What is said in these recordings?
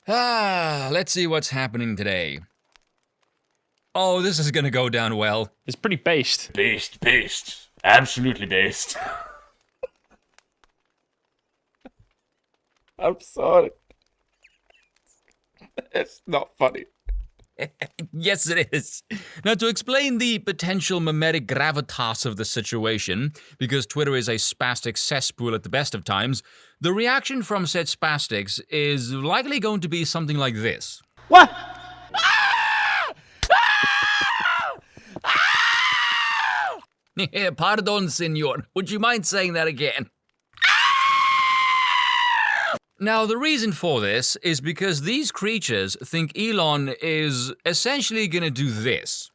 Let's see what's happening today. Oh, this is gonna go down well. It's pretty based. Based. Absolutely based. I'm sorry. It's not funny. Yes, it is. Now, to explain the potential mimetic gravitas of the situation, because Twitter is a spastic cesspool at the best of times, the reaction from said spastics is likely going to be something like this. What? Pardon, senor. Would you mind saying that again? Now, the reason for this is because these creatures think Elon is essentially gonna do this.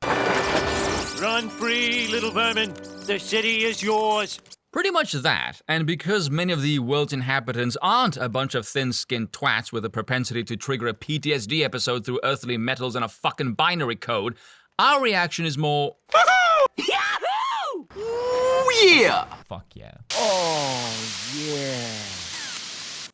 Run free, little vermin. The city is yours. Pretty much that, and because many of the world's inhabitants aren't a bunch of thin-skinned twats with a propensity to trigger a PTSD episode through earthly metals and a fucking binary code, our reaction is more... Yahoo! Ooh, yeah! Fuck yeah. Oh, yeah.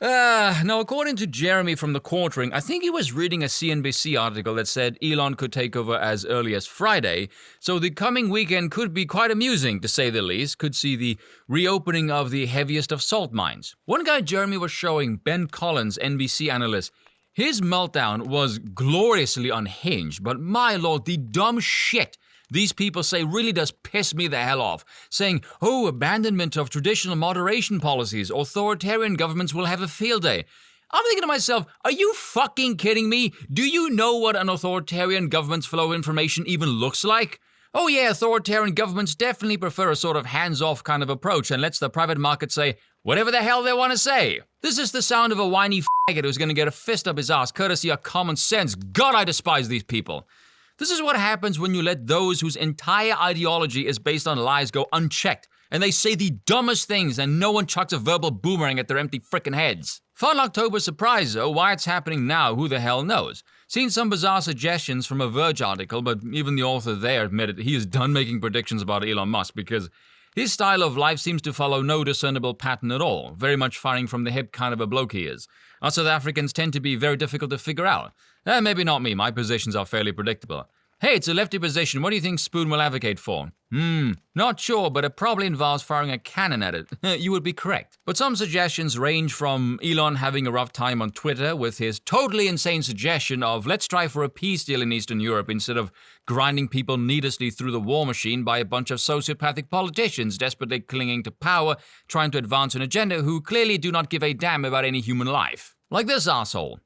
Now, according to Jeremy from The Quartering, I think he was reading a CNBC article that said Elon could take over as early as Friday, so the coming weekend could be quite amusing, to say the least. Could see the reopening of the heaviest of salt mines. One guy Jeremy was showing, Ben Collins, NBC analyst, his meltdown was gloriously unhinged, but my lord, the dumb shit these people say really does piss me the hell off. Saying, oh, abandonment of traditional moderation policies, authoritarian governments will have a field day. I'm thinking to myself, are you fucking kidding me? Do you know what an authoritarian government's flow of information even looks like? Oh yeah, authoritarian governments definitely prefer a sort of hands-off kind of approach and lets the private market say whatever the hell they want to say. This is the sound of a whiny faggot who's gonna get a fist up his ass courtesy of common sense. God, I despise these people. This is what happens when you let those whose entire ideology is based on lies go unchecked, and they say the dumbest things and no one chucks a verbal boomerang at their empty frickin' heads. Fun October surprise though, why it's happening now, who the hell knows? Seen some bizarre suggestions from a Verge article, but even the author there admitted he is done making predictions about Elon Musk because his style of life seems to follow no discernible pattern at all, very much firing from the hip kind of a bloke he is. Us South Africans tend to be very difficult to figure out. Maybe not me, my positions are fairly predictable. Hey, it's a lefty position, what do you think Spoon will advocate for? Not sure, but it probably involves firing a cannon at it. You would be correct. But some suggestions range from Elon having a rough time on Twitter with his totally insane suggestion of let's try for a peace deal in Eastern Europe instead of grinding people needlessly through the war machine by a bunch of sociopathic politicians desperately clinging to power, trying to advance an agenda who clearly do not give a damn about any human life. Like this asshole.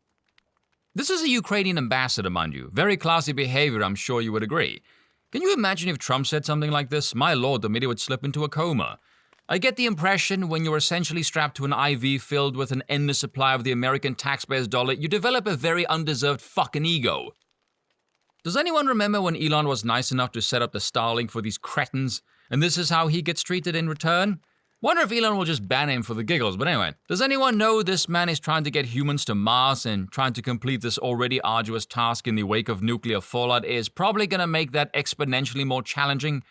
This is a Ukrainian ambassador, mind you. Very classy behavior, I'm sure you would agree. Can you imagine if Trump said something like this? My lord, the media would slip into a coma. I get the impression when you're essentially strapped to an IV filled with an endless supply of the American taxpayer's dollar, you develop a very undeserved fucking ego. Does anyone remember when Elon was nice enough to set up the Starlink for these cretins, and this is how he gets treated in return? Wonder if Elon will just ban him for the giggles, but anyway. Does anyone know this man is trying to get humans to Mars and trying to complete this already arduous task in the wake of nuclear fallout is probably gonna make that exponentially more challenging?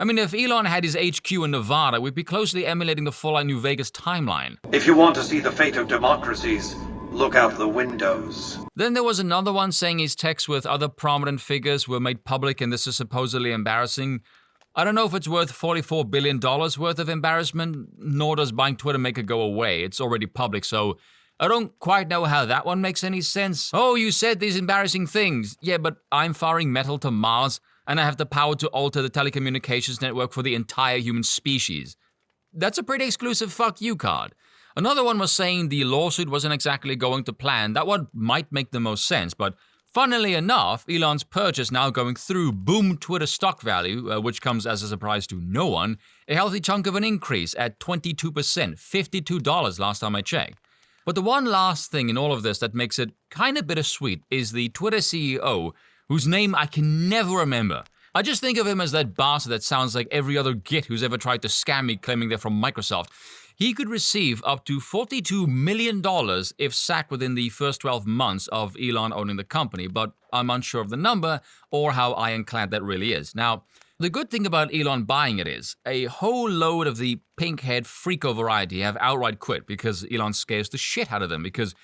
I mean, if Elon had his HQ in Nevada, we'd be closely emulating the Fallout New Vegas timeline. If you want to see the fate of democracies, look out the windows. Then there was another one saying his texts with other prominent figures were made public and this is supposedly embarrassing. I don't know if it's worth $44 billion worth of embarrassment, nor does buying Twitter make it go away. It's already public, so I don't quite know how that one makes any sense. Oh, you said these embarrassing things. Yeah, but I'm firing metal to Mars, and I have the power to alter the telecommunications network for the entire human species. That's a pretty exclusive fuck you card. Another one was saying the lawsuit wasn't exactly going to plan. That one might make the most sense, but funnily enough, Elon's purchase now going through boom Twitter stock value, which comes as a surprise to no one, a healthy chunk of an increase at 22%, $52 last time I checked. But the one last thing in all of this that makes it kind of bittersweet is the Twitter CEO, whose name I can never remember. I just think of him as that bastard that sounds like every other git who's ever tried to scam me claiming they're from Microsoft. He could receive up to $42 million if sacked within the first 12 months of Elon owning the company, but I'm unsure of the number or how ironclad that really is. Now, The good thing about Elon buying it is, a whole load of the pink-haired freako variety have outright quit because Elon scares the shit out of them because,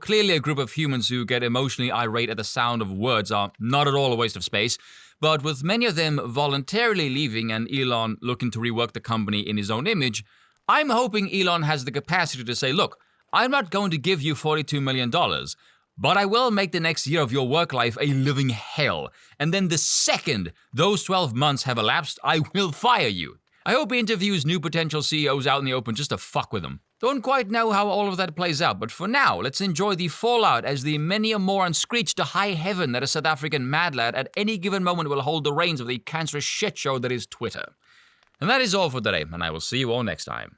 clearly a group of humans who get emotionally irate at the sound of words are not at all a waste of space, but with many of them voluntarily leaving and Elon looking to rework the company in his own image, I'm hoping Elon has the capacity to say, look, I'm not going to give you $42 million, but I will make the next year of your work life a living hell. And then the second those 12 months have elapsed, I will fire you. I hope he interviews new potential CEOs out in the open just to fuck with them. Don't quite know how all of that plays out, but for now, let's enjoy the fallout as the many a moron screech to high heaven that a South African mad lad at any given moment will hold the reins of the cancerous shit show that is Twitter. And that is all for today, and I will see you all next time.